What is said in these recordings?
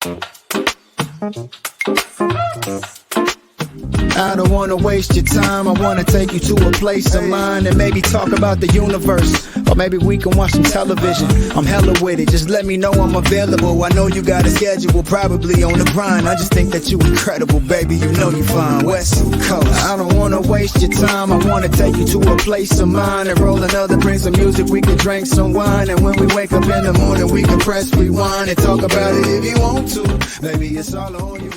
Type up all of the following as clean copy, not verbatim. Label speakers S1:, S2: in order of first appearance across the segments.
S1: I don't wanna waste your time. I wanna take you to a place of mine and maybe talk about the universe. Or maybe we can watch some television. I'm hella with it. Just let me know I'm available. I know you got a schedule, probably on the grind. I just think that you incredible, baby. You know you fine. West Coast. I don't wanna waste your time. I wanna take you to a place of mine and roll another, bring some music. We can drink some wine, and when we wake up in the morning, we can press rewind and talk about it if you want to. Baby, it's all on you.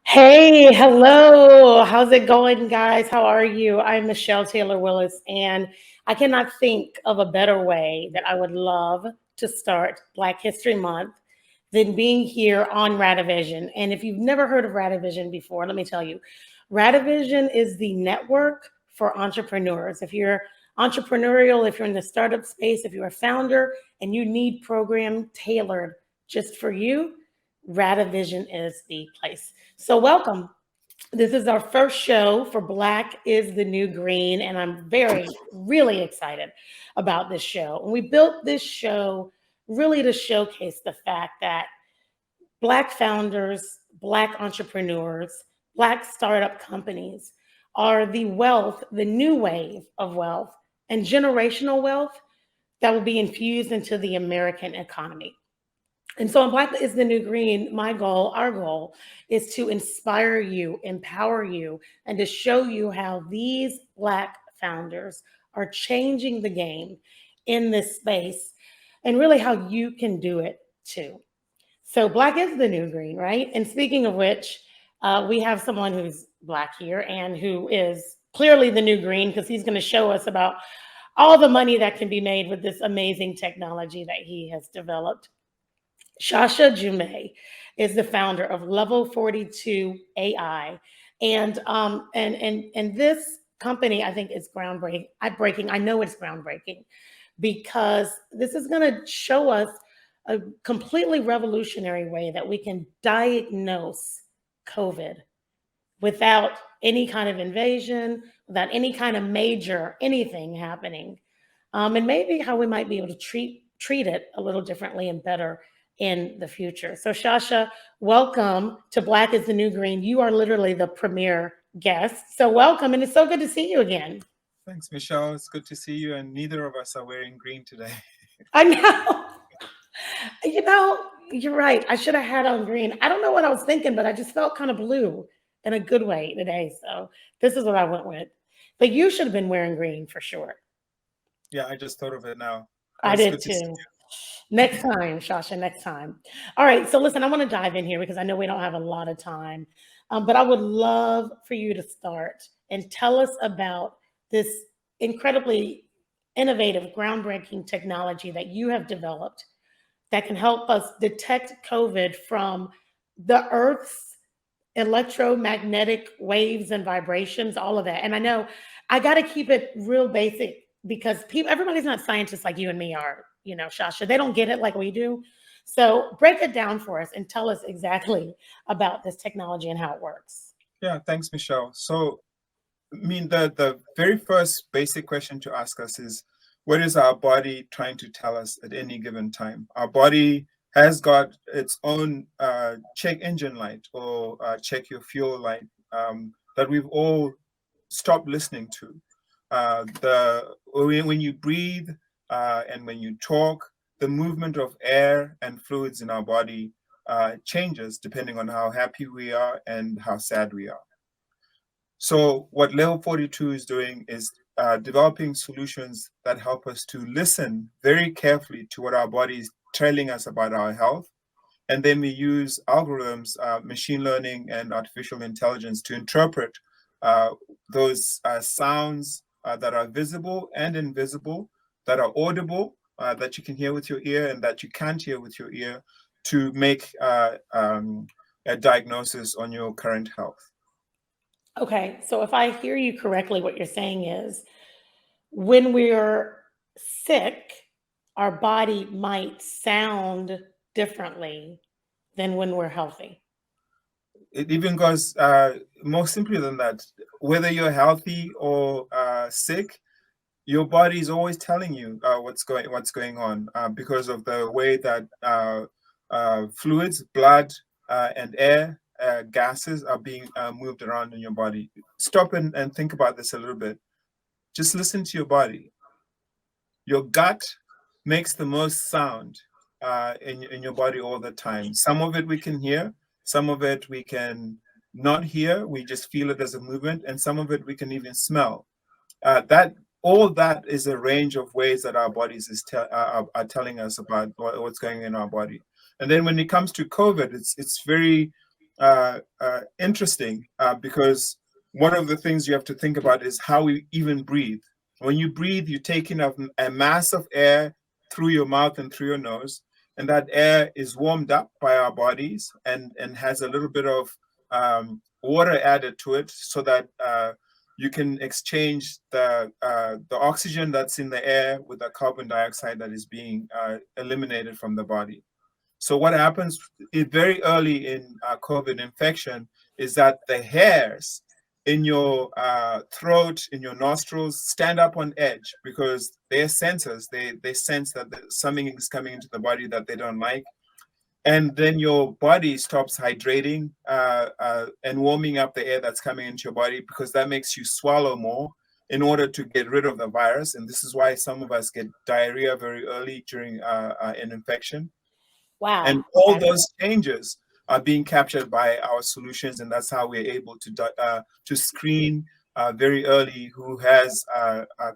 S2: Hey, hello. How's it going, guys? How are you? I'm Michelle Taylor Willis, and I cannot think of a better way that I would love to start Black History Month than being here on Radivision. And if you've never heard of Radivision before, let me tell you, Radivision is the network for entrepreneurs. If you're entrepreneurial, if you're in the startup space, if you're a founder and you need program tailored just for you, Radivision is the place. So welcome. This is our first show for Black is the New Green, and I'm really excited about this show. And we built this show really to showcase the fact that Black founders, Black entrepreneurs, Black startup companies are the wealth, the new wave of wealth and generational wealth that will be infused into the American economy. And so in Black is the New Green, my goal, our goal, is to inspire you, empower you, and to show you how these Black founders are changing the game in this space and really how you can do it too. So Black is the New Green, right? And speaking of which, we have someone who's Black here and who is clearly the new green because he's going to show us about all the money that can be made with this amazing technology that he has developed. ShaSha Jumbe is the founder of Level 42 AI, and this company I think is groundbreaking. I know it's groundbreaking because this is going to show us a completely revolutionary way that we can diagnose COVID without any kind of invasion, without any kind of major anything happening, and maybe how we might be able to treat it a little differently and better in the future. So ShaSha, welcome to Black is the New Green. You are literally the premier guest. So welcome, and it's so good to see you again.
S3: Thanks, Michelle. It's good to see you, and neither of us are wearing green today.
S2: I know. You know, you're right. I should have had on green. I don't know what I was thinking, but I just felt kind of blue in a good way today. So this is what I went with. But you should have been wearing green for sure.
S3: Yeah, I just thought of it now.
S2: I did too. Next time, ShaSha, next time. All right, so listen, I want to dive in here because I know we don't have a lot of time, but I would love for you to start and tell us about this incredibly innovative, groundbreaking technology that you have developed that can help us detect COVID from the Earth's electromagnetic waves and vibrations, all of that. And I know I got to keep it real basic because everybody's not scientists like you and me are. You know, ShaSha, they don't get it like we do. So break it down for us and tell us exactly about this technology and how it works.
S3: Yeah, thanks, Michelle. So, I mean, the very first basic question to ask us is, what is our body trying to tell us at any given time? Our body has got its own check engine light or check your fuel light that we've all stopped listening to. When you breathe, and when you talk, the movement of air and fluids in our body changes depending on how happy we are and how sad we are. So what Level 42 is doing is developing solutions that help us to listen very carefully to what our body is telling us about our health. And then we use algorithms, machine learning and artificial intelligence to interpret those sounds that are visible and invisible, that are audible, that you can hear with your ear and that you can't hear with your ear, to make a diagnosis on your current health.
S2: Okay, so if I hear you correctly, what you're saying is when we're sick, our body might sound differently than when we're healthy.
S3: It even goes more simply than that. Whether you're healthy or sick, your body is always telling you what's going on because of the way that fluids, blood, and air, gases are being moved around in your body. Stop and think about this a little bit. Just listen to your body. Your gut makes the most sound in your body all the time. Some of it we can hear, some of it we can not hear. We just feel it as a movement, and some of it we can even smell. That all that is a range of ways that our bodies are telling us about what's going in our body. And then when it comes to COVID, it's very interesting because one of the things you have to think about is how we even breathe. When you breathe, you take in a mass of air through your mouth and through your nose, and that air is warmed up by our bodies and has a little bit of water added to it so that you can exchange the oxygen that's in the air with the carbon dioxide that is being eliminated from the body. So what happens very early in COVID infection is that the hairs in your throat, in your nostrils, stand up on edge because they're sensors. They sense that something is coming into the body that they don't like. And then your body stops hydrating and warming up the air that's coming into your body because that makes you swallow more in order to get rid of the virus. And this is why some of us get diarrhea very early during an infection.
S2: Wow.
S3: And all those changes are being captured by our solutions, and that's how we're able to screen very early who has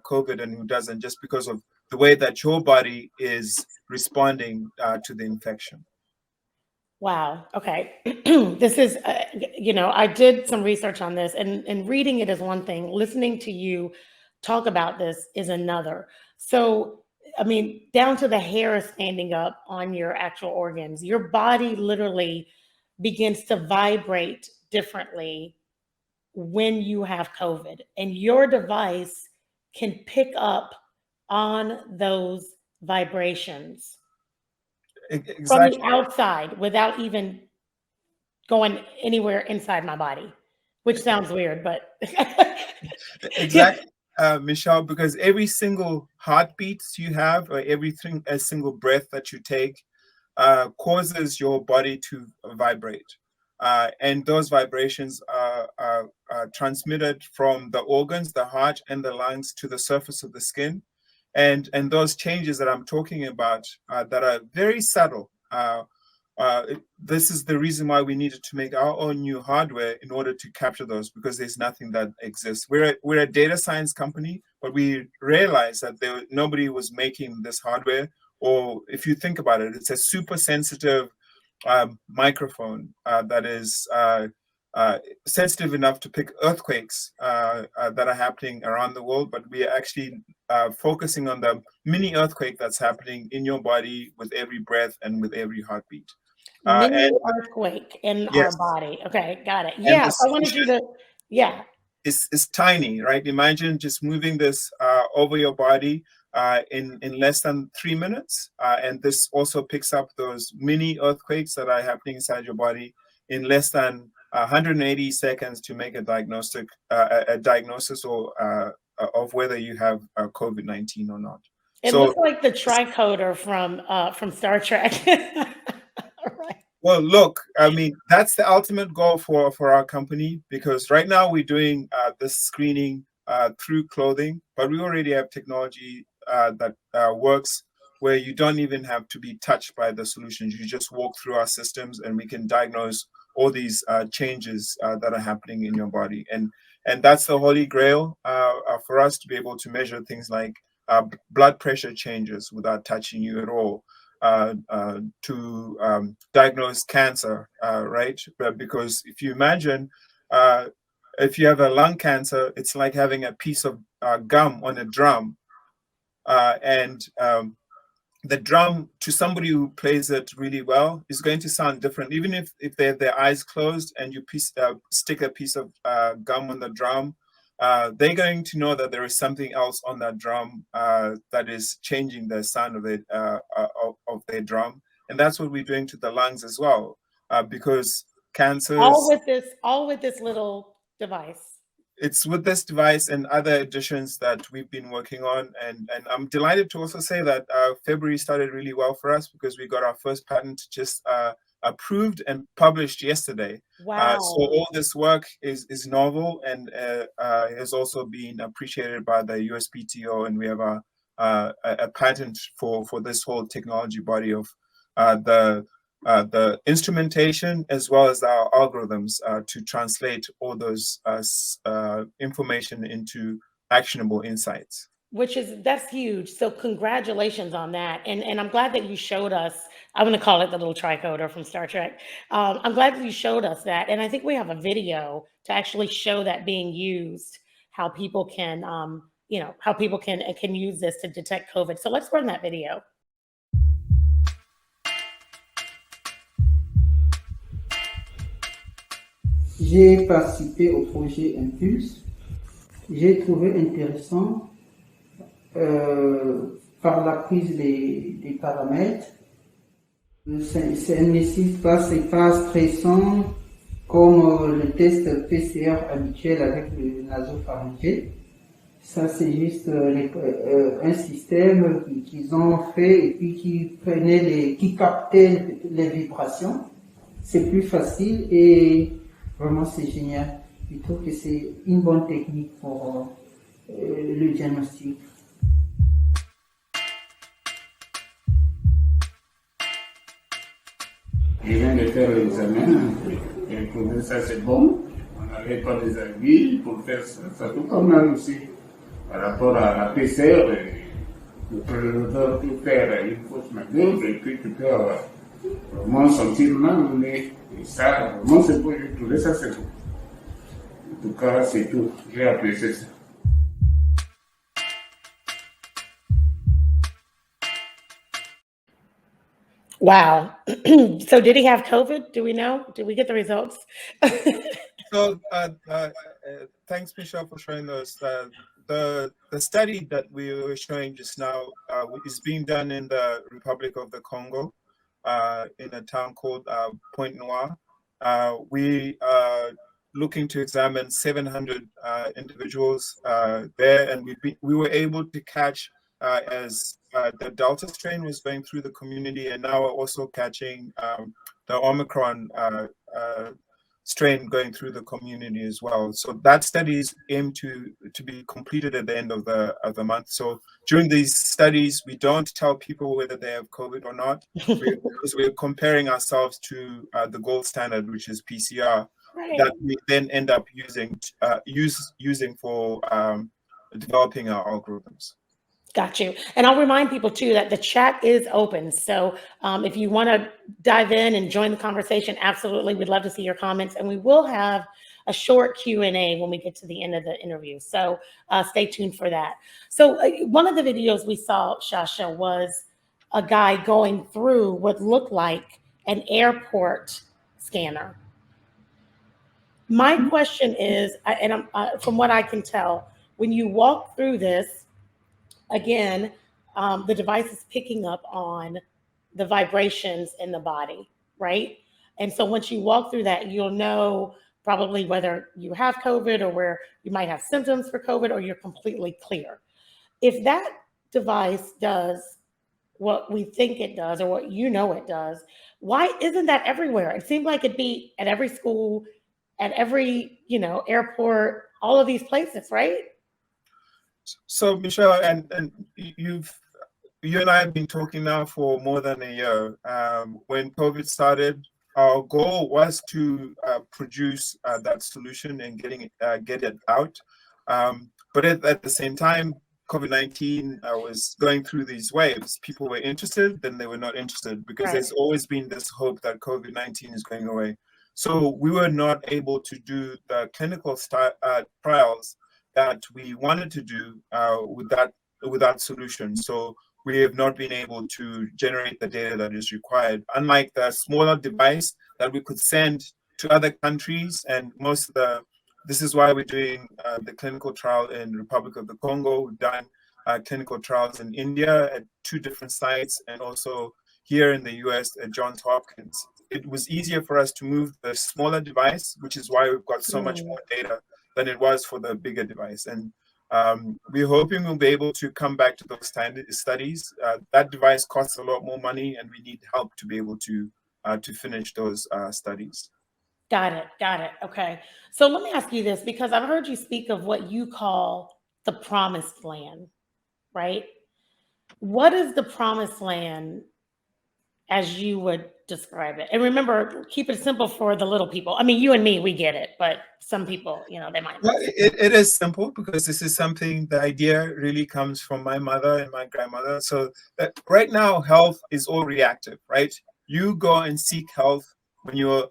S3: COVID and who doesn't, just because of the way that your body is responding to the infection.
S2: Wow. Okay. This is, I did some research on this, and reading it is one thing. Listening to you talk about this is another. So, I mean, down to the hair standing up on your actual organs, your body literally begins to vibrate differently when you have COVID, and your device can pick up on those vibrations from the
S3: Exactly.
S2: outside without even going anywhere inside my body, which sounds weird, but
S3: Exactly, Michelle, because every single heartbeat you have, or a single breath that you take, causes your body to vibrate. And those vibrations are transmitted from the organs, the heart and the lungs to the surface of the skin. And those changes that I'm talking about that are very subtle, this is the reason why we needed to make our own new hardware in order to capture those, because there's nothing that exists. We're a data science company, but we realized that nobody was making this hardware. Or if you think about it, it's a super sensitive microphone that is sensitive enough to pick earthquakes that are happening around the world, but we are actually focusing on the mini earthquake that's happening in your body with every breath and with every heartbeat.
S2: mini
S3: And
S2: earthquake in our
S3: yes,
S2: body. Okay, got it.
S3: and
S2: Yeah,
S3: the
S2: so I wanted you
S3: solution
S2: to, yeah.
S3: is tiny, right? Imagine just moving this over your body in less than 3 minutes. And this also picks up those mini earthquakes that are happening inside your body in less than 180 seconds to make a diagnosis or of whether you have COVID-19 or not.
S2: It
S3: So
S2: looks like the tricoder from Star Trek. Right.
S3: well, look, I mean, that's the ultimate goal for our company, because right now we're doing this screening through clothing, but we already have technology that works where you don't even have to be touched by the solutions. You just walk through our systems and we can diagnose all these changes that are happening in your body. And that's the holy grail for us to be able to measure things like blood pressure changes without touching you at all. To diagnose cancer, right? Because if you imagine, if you have a lung cancer, it's like having a piece of gum on a drum. And the drum, to somebody who plays it really well, is going to sound different. Even if they have their eyes closed and you stick a piece of gum on the drum, they're going to know that there is something else on that drum that is changing the sound of it of their drum, and that's what we're doing to the lungs as well, because
S2: All
S3: cancers.
S2: with this little device.
S3: it's with this device and other additions that we've been working on, and I'm delighted to also say that February started really well for us because we got our first patent just approved and published yesterday.
S2: Wow.
S3: So all this work is novel and has also been appreciated by the USPTO, and we have a patent for this whole technology body of the instrumentation as well as our algorithms to translate all those information into actionable insights.
S2: That's huge. So congratulations on that. And I'm glad that you showed us, I'm going to call it the little tricorder from Star Trek. I'm glad that you showed us that. And I think we have a video to actually show that being used, how people can, how people can use this to detect COVID. So let's run that video.
S4: J'ai participé au projet Impulse. J'ai trouvé intéressant par la prise des paramètres. Ça ne nécessite pas, c'est pas stressant comme le test PCR habituel avec le nasopharyngé. Ça, c'est juste un système qu'ils ont fait et puis qui captait les vibrations. C'est plus facile et vraiment c'est génial. Je trouve que c'est une bonne technique pour le diagnostic.
S5: Je viens de faire l'examen, et pour ça c'est bon. On n'avait pas des avis pour faire ça, ça tout pas mal aussi. Par rapport à la PCR, le prélevateur peut faire une fausse main et puis tu peux vraiment sentir mal, mais ça, vraiment c'est bon, j'ai trouvé ça c'est bon. En tout cas, c'est tout, j'ai apprécié ça.
S2: Wow. So did he have COVID? Do we know? Did we get the results?
S3: So thanks, Michelle, for showing us. The study that we were showing just now is being done in the Republic of the Congo, in a town called Pointe Noire. We are looking to examine 700 individuals there, and we were able to catch as the Delta strain was going through the community, and now we're also catching the Omicron strain going through the community as well. So that study is aimed to be completed at the end of the month. So during these studies, we don't tell people whether they have COVID or not, because we're comparing ourselves to the gold standard, which is PCR,
S2: Right.
S3: that we then end up using for developing our algorithms.
S2: Got you. And I'll remind people too that the chat is open. So if you want to dive in and join the conversation, absolutely. We'd love to see your comments. And we will have a short Q&A when we get to the end of the interview. So stay tuned for that. So one of the videos we saw, ShaSha, was a guy going through what looked like an airport scanner. My question is, and from what I can tell, when you walk through this, again, the device is picking up on the vibrations in the body, right? And so once you walk through that, you'll know probably whether you have COVID or where you might have symptoms for COVID or you're completely clear. If that device does what we think it does or what you know it does, why isn't that everywhere? It seemed like it'd be at every school, at every, airport, all of these places, right?
S3: So Michelle, and you and I have been talking now for more than a year. When COVID started, our goal was to produce that solution and get it out. But at the same time, COVID-19 was going through these waves. People were interested, then they were not interested, because
S2: Right.
S3: There's always been this hope that COVID-19 is going away. So we were not able to do the clinical trials that we wanted to do with that solution. So we have not been able to generate the data that is required. Unlike the smaller device that we could send to other countries, and this is why we're doing the clinical trial in Republic of the Congo. We've done clinical trials in India at 2 different sites, and also here in the US at Johns Hopkins. It was easier for us to move the smaller device, which is why we've got so much more data than it was for the bigger device. And we're hoping we'll be able to come back to those studies. That device costs a lot more money, and we need help to be able to finish those studies.
S2: Got it. Got it. Okay. So let me ask you this, because I've heard you speak of what you call the promised land, right? What is the promised land as you would describe it? And remember, keep it simple for the little people. I mean, you and me, we get it, but some people, they might
S3: Well,
S2: not.
S3: it is simple, because this is something, the idea really comes from my mother and my grandmother. So that right now, health is all reactive, right? You go and seek health when you're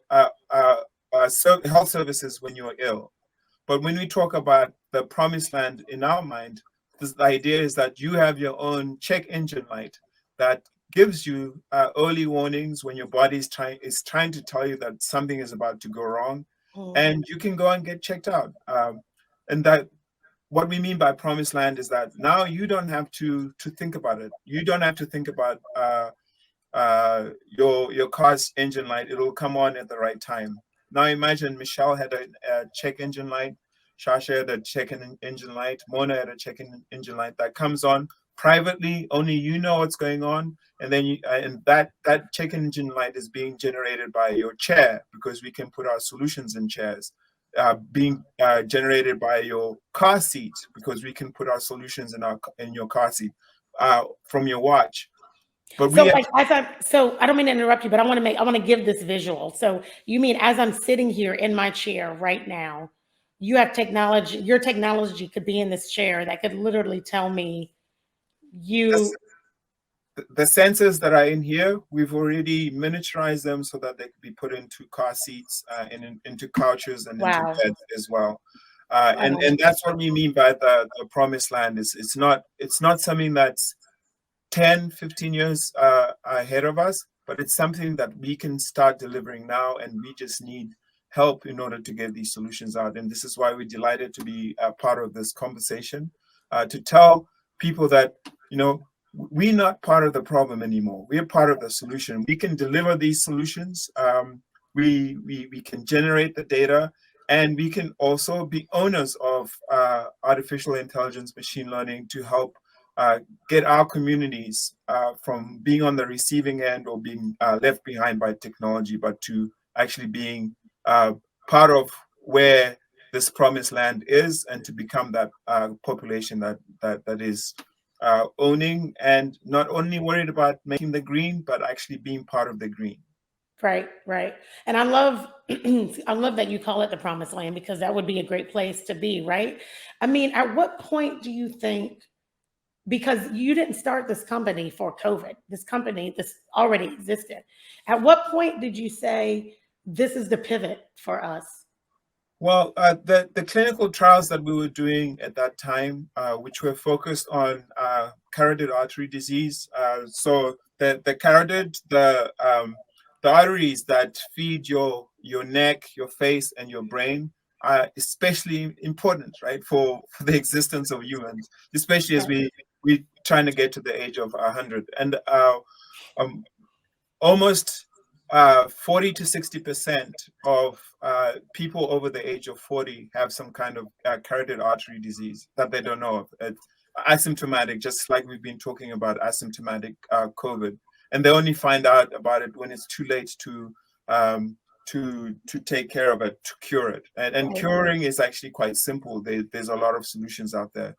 S3: health services when you're ill. But when we talk about the promised land in our mind, the idea is that you have your own check engine light that gives you early warnings when your body is trying to tell you that something is about to go wrong, and you can go and get checked out. And that what we mean by promised land is that now you don't have to think about it. You don't have to think about your car's engine light. It'll come on at the right time. Now imagine Michelle had a check engine light, ShaSha had a check engine light, Mona had a check engine light that comes on privately. Only you know what's going on, and then and that check engine light is being generated by your chair, because we can put our solutions in chairs. Being generated by your car seat, because we can put our solutions in your car seat. From your watch. But
S2: So like so I don't mean to interrupt you, but I want to give this visual. So you mean as I'm sitting here in my chair right now, you have technology, your technology could be in this chair that could literally tell me
S3: the sensors that are in here, we've already miniaturized them so that they could be put into car seats and into couches and into beds as well. And that's what we mean by the promised land. It's not something that's 10, 15 years ahead of us, but it's something that we can start delivering now, and we just need help in order to get these solutions out. And this is why we're delighted to be a part of this conversation, to tell people that, we're not part of the problem anymore. We're part of the solution. We can deliver these solutions. We can generate the data, and we can also be owners of artificial intelligence, machine learning, to help get our communities from being on the receiving end or being left behind by technology, but to actually being part of where this promised land is, and to become that population that is owning and not only worried about making the green, but actually being part of the green.
S2: Right. And I love I love that you call it the promised land, because that would be a great place to be, right? I mean, at what point do you think, because you didn't start this company for COVID, this already existed. At what point did you say, this is the pivot for us?
S3: Well, the clinical trials that we were doing at that time, which were focused on carotid artery disease. So the carotid, the arteries that feed your neck, your face, and your brain are especially important, right, for the existence of humans, especially as we're trying to get to the age of 100. And almost 40 to 60% of people over the age of 40 have some kind of carotid artery disease that they don't know of. It's asymptomatic, just like we've been talking about asymptomatic COVID. And they only find out about it when it's too late to take care of it, to cure it. And curing is actually quite simple. There's a lot of solutions out there.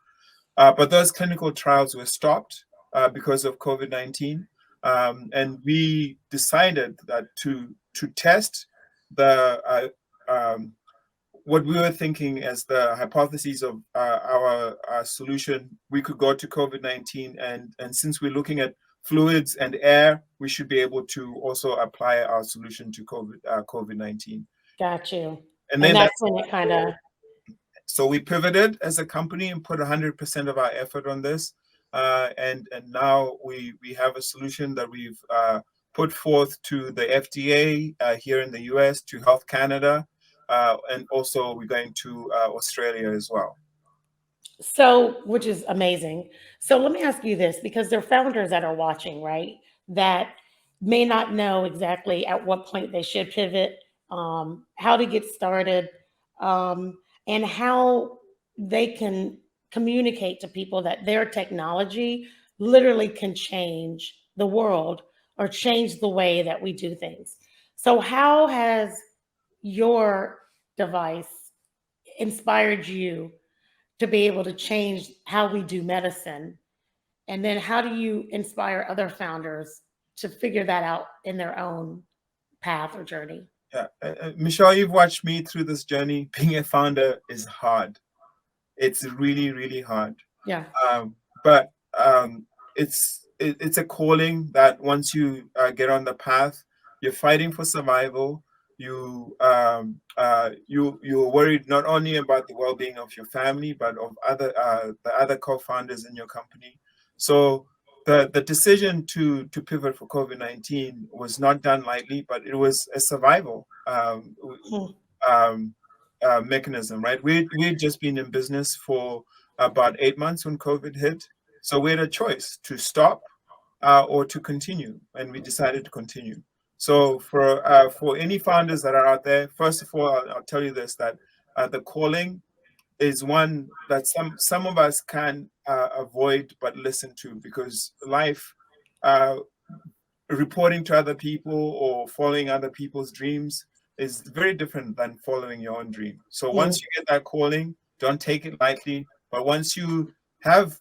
S3: But those clinical trials were stopped because of COVID-19. And we decided that to test the what we were thinking as the hypotheses of our solution, we could go to COVID-19, and since we're looking at fluids and air, we should be able to also apply our solution to COVID-19.
S2: Got you.
S3: And then
S2: that's when it kind of.
S3: So we pivoted as a company and put 100% of our effort on this. And now we have a solution that we've put forth to the FDA here in the US, to Health Canada, and also we're going to Australia as well.
S2: So, which is amazing. So let me ask you this, because there are founders that are watching, right, that may not know exactly at what point they should pivot, how to get started. and how they can communicate to people that their technology literally can change the world or change the way that we do things. So, how has your device inspired you to be able to change how we do medicine? And then, how do you inspire other founders to figure that out in their own path or journey?
S3: Yeah, Michelle, you've watched me through this journey. Being a founder is hard. It's really, really hard.
S2: Yeah.
S3: But it's a calling that once you get on the path, you're fighting for survival. You're worried not only about the well-being of your family, but of the other co-founders in your company. So the decision to pivot for COVID-19 was not done lightly, but it was a survival mechanism, right? We'd just been in business for about 8 months when COVID hit. So we had a choice to stop or to continue, and we decided to continue. So for any founders that are out there, first of all, I'll tell you this, that the calling is one that some of us can avoid but listen to, because life, reporting to other people or following other people's dreams is very different than following your own dream. So once you get that calling, don't take it lightly. But once you have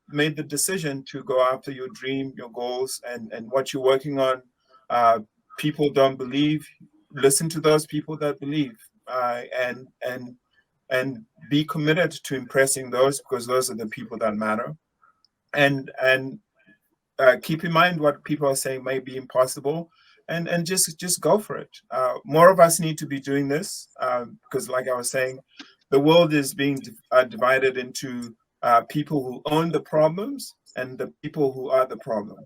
S3: made the decision to go after your dream, your goals, and what you're working on, people don't believe, listen to those people that believe, and be committed to impressing those, because those are the people that matter. And keep in mind what people are saying may be impossible, and just go for it. More of us need to be doing this, because like I was saying, the world is being divided into people who own the problems and the people who are the problem.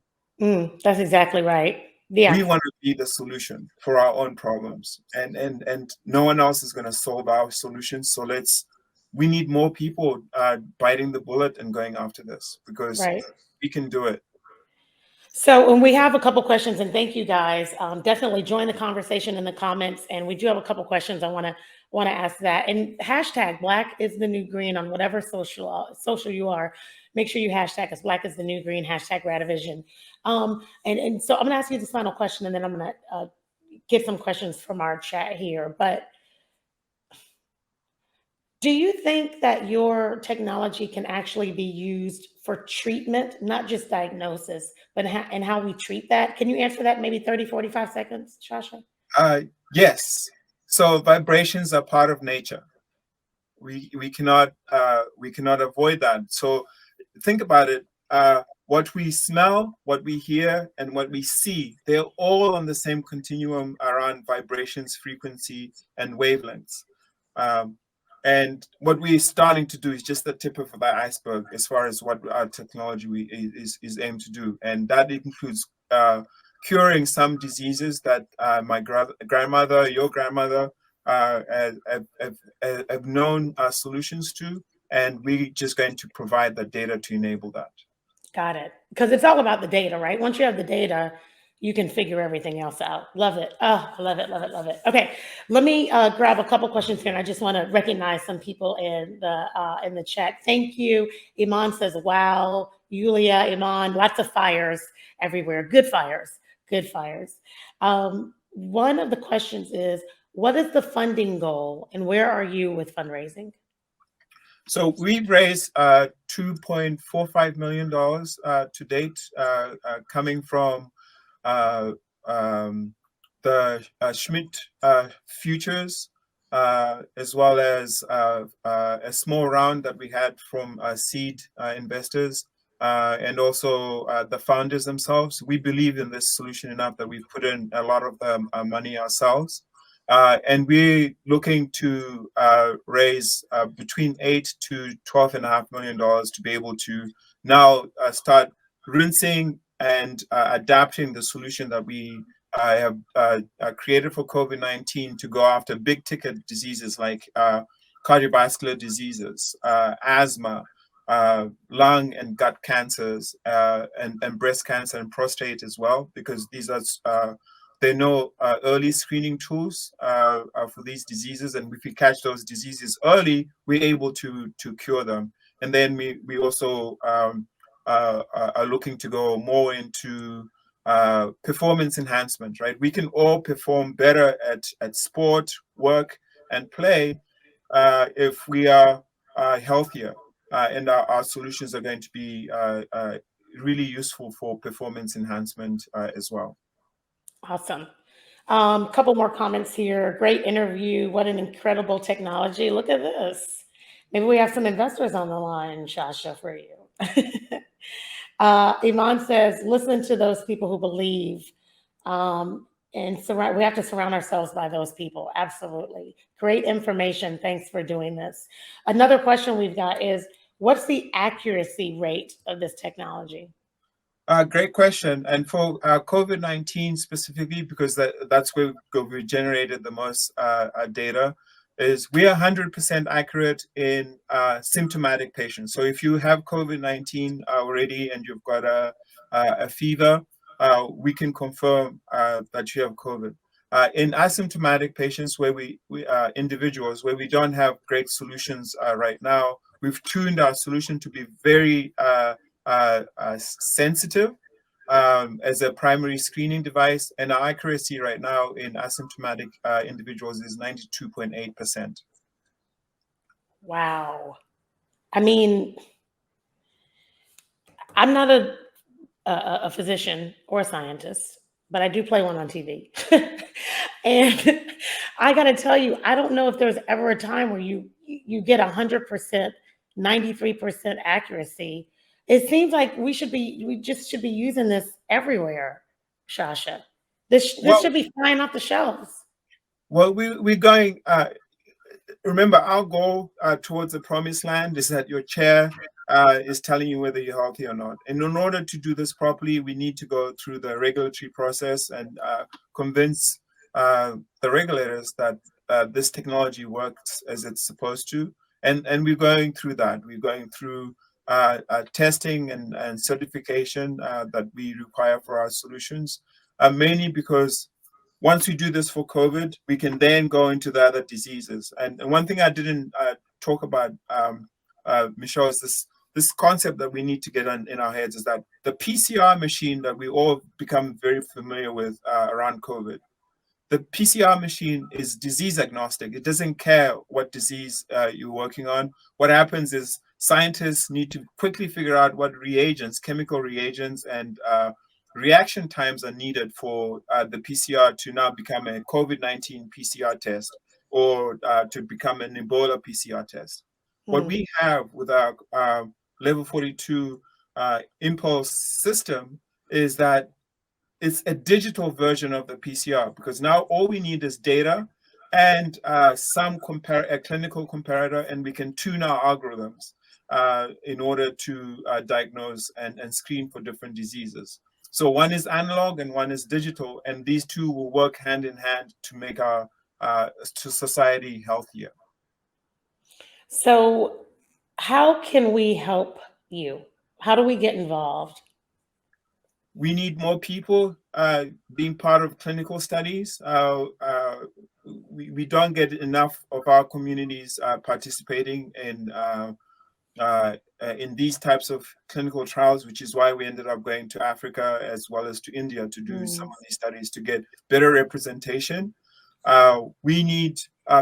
S2: That's exactly right. Yeah.
S3: We want to be the solution for our own problems, and no one else is going to solve our solutions. So we need more people biting the bullet and going after this, because
S2: Right.
S3: we can do it.
S2: So, and we have a couple questions, and thank you guys. Definitely join the conversation in the comments, and we do have a couple questions I want to ask that. And hashtag Black is the New Green on whatever social you are. Make sure you hashtag us Black is the New Green, hashtag Radivision. And so I'm going to ask you this final question, and then I'm going to get some questions from our chat here. But do you think that your technology can actually be used for treatment, not just diagnosis, but and how we treat that? Can you answer that in maybe 30, 45 seconds, ShaSha?
S3: Yes. So vibrations are part of nature. We cannot avoid that. So think about it. What we smell, what we hear, and what we see, they're all on the same continuum around vibrations, frequency, and wavelengths. And what we're starting to do is just the tip of the iceberg as far as what our technology is aimed to do. And that includes curing some diseases that my grandmother, your grandmother, have known solutions to. And we're just going to provide the data to enable that.
S2: Got it. Because it's all about the data, right? Once you have the data, you can figure everything else out. Love it. Oh, I love it, love it, love it. Okay, let me grab a couple questions here, and I just want to recognize some people in the chat. Thank you. Iman says, "Wow, Yulia, Iman, lots of fires everywhere. Good fires, good fires." One of the questions is, what is the funding goal, and where are you with fundraising?
S3: So we've raised $2.45 million to date, coming from the Schmidt futures, as well as a small round that we had from seed investors, and also the founders themselves. We believe in this solution enough that we've put in a lot of the money ourselves. And we're looking to raise between $8 to $12.5 million to be able to now start rinsing and adapting the solution that we have created for COVID-19 to go after big ticket diseases like cardiovascular diseases, asthma, lung and gut cancers, and breast cancer and prostate as well, because these are there are no early screening tools for these diseases, and if we catch those diseases early, we're able to cure them. And then we also are looking to go more into performance enhancement, right? We can all perform better at sport, work, and play if we are healthier, and our solutions are going to be really useful for performance enhancement as well.
S2: Awesome. Couple more comments here. Great interview. What an incredible technology. Look at this. Maybe we have some investors on the line, ShaSha, for you. Iman says, listen to those people who believe, and we have to surround ourselves by those people. Absolutely. Great information. Thanks for doing this. Another question we've got is, what's the accuracy rate of this technology?
S3: Great question. And for COVID-19 specifically, because that's where we generated the most data, is we are 100% accurate in symptomatic patients. So if you have COVID-19 already and you've got a fever, we can confirm that you have COVID. In asymptomatic patients, where we individuals where we don't have great solutions right now, we've tuned our solution to be very sensitive as a primary screening device, and our accuracy right now in asymptomatic individuals is 92.8%.
S2: Wow. I mean, I'm not a physician or a scientist, but I do play one on TV. And I got to tell you, I don't know if there's ever a time where you get 100%, 93% accuracy. It seems like we just should be using this everywhere, ShaSha. This should be flying off the shelves.
S3: Well, we're going. Remember, our goal towards the promised land is that your chair is telling you whether you're healthy or not. And in order to do this properly, we need to go through the regulatory process and convince the regulators that this technology works as it's supposed to. And we're going through that. We're going through testing and certification that we require for our solutions, mainly because once we do this for COVID, we can then go into the other diseases. And one thing I didn't talk about, Michelle, is this concept that we need to get in our heads, is that the PCR machine that we all become very familiar with around COVID, the PCR machine is disease agnostic. It doesn't care what disease you're working on. What happens is scientists need to quickly figure out what reagents, chemical reagents, and reaction times are needed for the PCR to now become a COVID-19 PCR test, or to become an Ebola PCR test. What we have with our level 42 impulse system is that it's a digital version of the PCR, because now all we need is data and some a clinical comparator, and we can tune our algorithms in order to diagnose and screen for different diseases. So one is analog and one is digital, and these two will work hand in hand to make our society healthier.
S2: So how can we help you? How do we get involved?
S3: We need more people being part of clinical studies. We don't get enough of our communities participating in these types of clinical trials, which is why we ended up going to Africa as well as to India to do some of these studies to get better representation. We need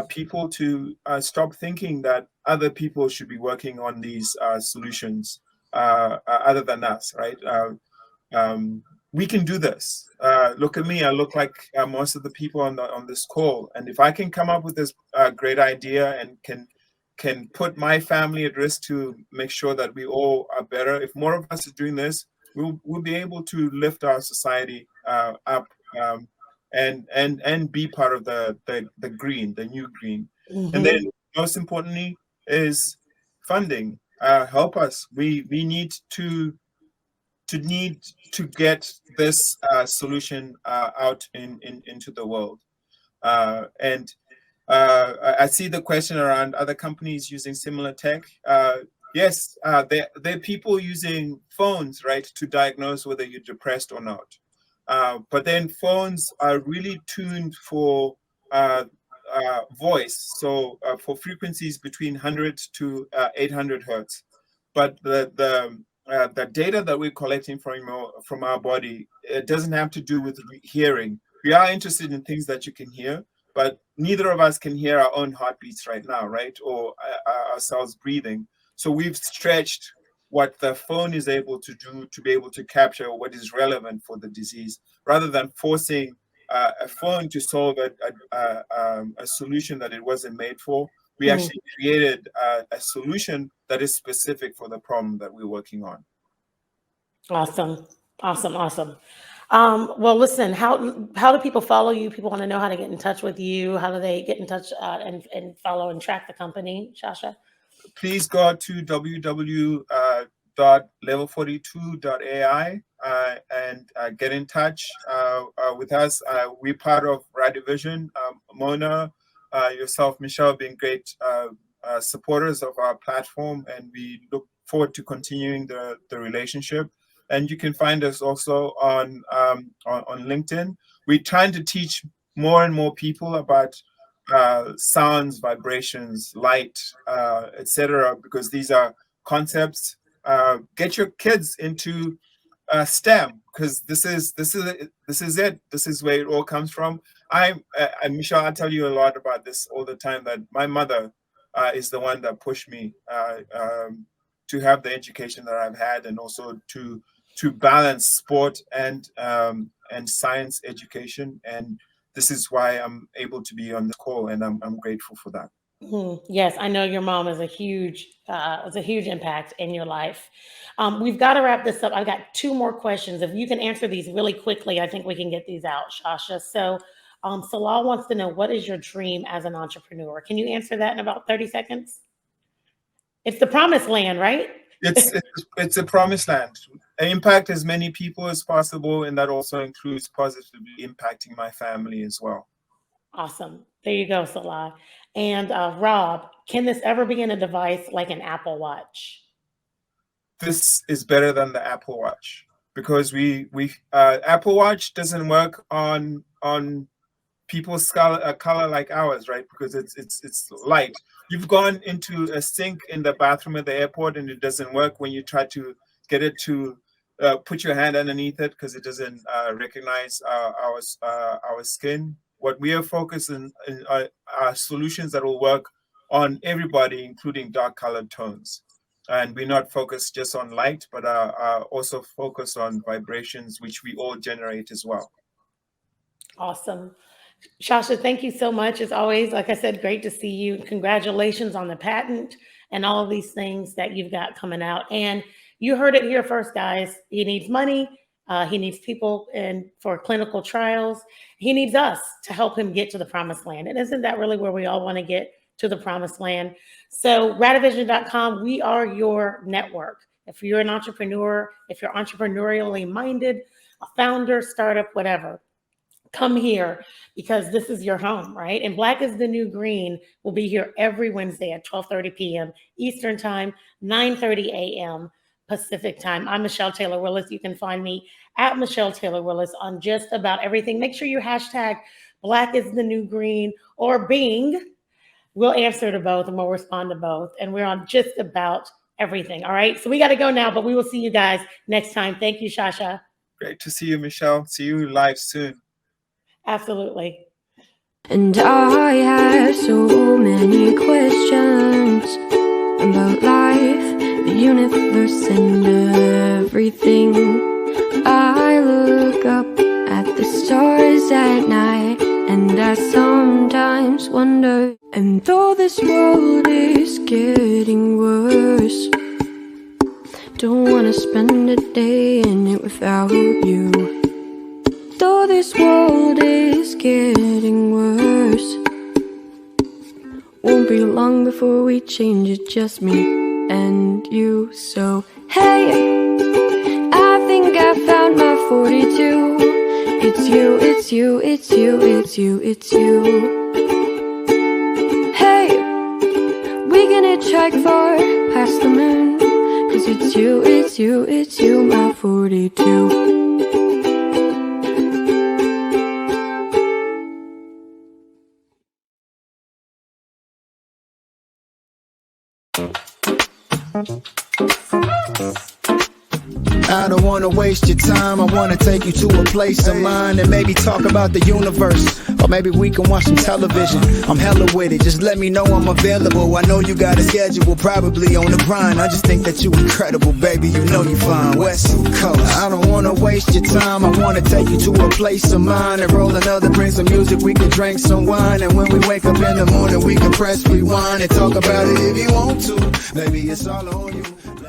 S3: people to stop thinking that other people should be working on these solutions other than us, right? We can do this. Look at me. I look like most of the people on this call. And if I can come up with this great idea and can put my family at risk to make sure that we all are better, if more of us are doing this, we'll be able to lift our society up and be part of the green, the new green. And then most importantly is funding. Help us. We need to get this solution out into the world. And I see the question around other companies using similar tech. Yes, there are people using phones, right, to diagnose whether you're depressed or not. But then phones are really tuned for voice, so for frequencies between 100 to 800 hertz. But the data that we're collecting from our body, it doesn't have to do with hearing. We are interested in things that you can hear, but neither of us can hear our own heartbeats right now, right? Or ourselves breathing. So we've stretched what the phone is able to do to be able to capture what is relevant for the disease, rather than forcing a phone to solve a solution that it wasn't made for. We actually created a solution that is specific for the problem that we're working on.
S2: Awesome. Well, listen, how do people follow you? People want to know how to get in touch with you. How do they get in touch and follow and track the company, ShaSha?
S3: Please go to www.level42.ai and get in touch with us. We're part of Radivision. Mona, yourself, Michelle, being great supporters of our platform, and we look forward to continuing the relationship. And you can find us also on LinkedIn. We're trying to teach more and more people about sounds, vibrations, light, etc., because these are concepts. Get your kids into STEM, because this is it. This is where it all comes from. Michelle, I tell you a lot about this all the time, that my mother is the one that pushed me to have the education that I've had, and also to balance sport and science education. And this is why I'm able to be on this call, and I'm grateful for that.
S2: Yes, I know your mom is a huge impact in your life. We've got to wrap this up. I've got 2 more questions. If you can answer these really quickly, I think we can get these out, ShaSha. So Salah wants to know, what is your dream as an entrepreneur? Can you answer that in about 30 seconds? It's the promised land, right?
S3: It's a promised land. Impact as many people as possible, and that also includes positively impacting my family as well.
S2: Awesome. There you go, Salah. And Rob, can this ever be in a device like an Apple Watch?
S3: This is better than the Apple Watch, because Apple Watch doesn't work on people's color like ours, right? Because it's light. You've gone into a sink in the bathroom at the airport, and it doesn't work when you try to get it to put your hand underneath it, because it doesn't recognize our skin. What we are focused on are solutions that will work on everybody, including dark colored tones. And we're not focused just on light, but are also focused on vibrations, which we all generate as well.
S2: Awesome. ShaSha, thank you so much. As always, like I said, great to see you. Congratulations on the patent and all of these things that you've got coming out. And you heard it here first, guys. He needs money. He needs people for clinical trials. He needs us to help him get to the promised land. And isn't that really where we all want to get to, the promised land? So Radivision.com, we are your network. If you're an entrepreneur, if you're entrepreneurially minded, a founder, startup, whatever, come here, because this is your home, right? And Black is the New Green will be here every Wednesday at 12:30 p.m. Eastern Time, 9:30 a.m. Pacific Time. I'm Michelle Taylor Willis. You can find me at Michelle Taylor Willis on just about everything. Make sure you hashtag Black is the New Green or Bing. We'll answer to both, and we'll respond to both. And we're on just about everything. All right. So we got to go now, but we will see you guys next time. Thank you, ShaSha.
S3: Great to see you, Michelle. See you live soon.
S2: Absolutely.
S6: And I have so many questions about life, the universe, and everything. I look up at the stars at night, and I sometimes wonder. And though this world is getting worse, don't wanna spend a day in it without you. Though this world is getting worse, won't be long before we change it, just me and you. So hey, I think I found my 42. It's you, it's you, it's you, it's you, it's you. Hey, we can hitchhike far past the moon, 'cause it's you, it's you, it's you, my 42.
S1: I don't wanna waste your time. I wanna take you to a place of mine and maybe talk about the universe. Or maybe we can watch some television. I'm hella with it, just let me know I'm available. I know you got a schedule, probably on the grind. I just think that you incredible, baby, you know you fine. West Coast. I don't wanna waste your time. I wanna take you to a place of mine and roll another, bring some music, we can drink some wine. And when we wake up in the morning, we can press rewind and talk about it if you want to. Baby, it's all on you.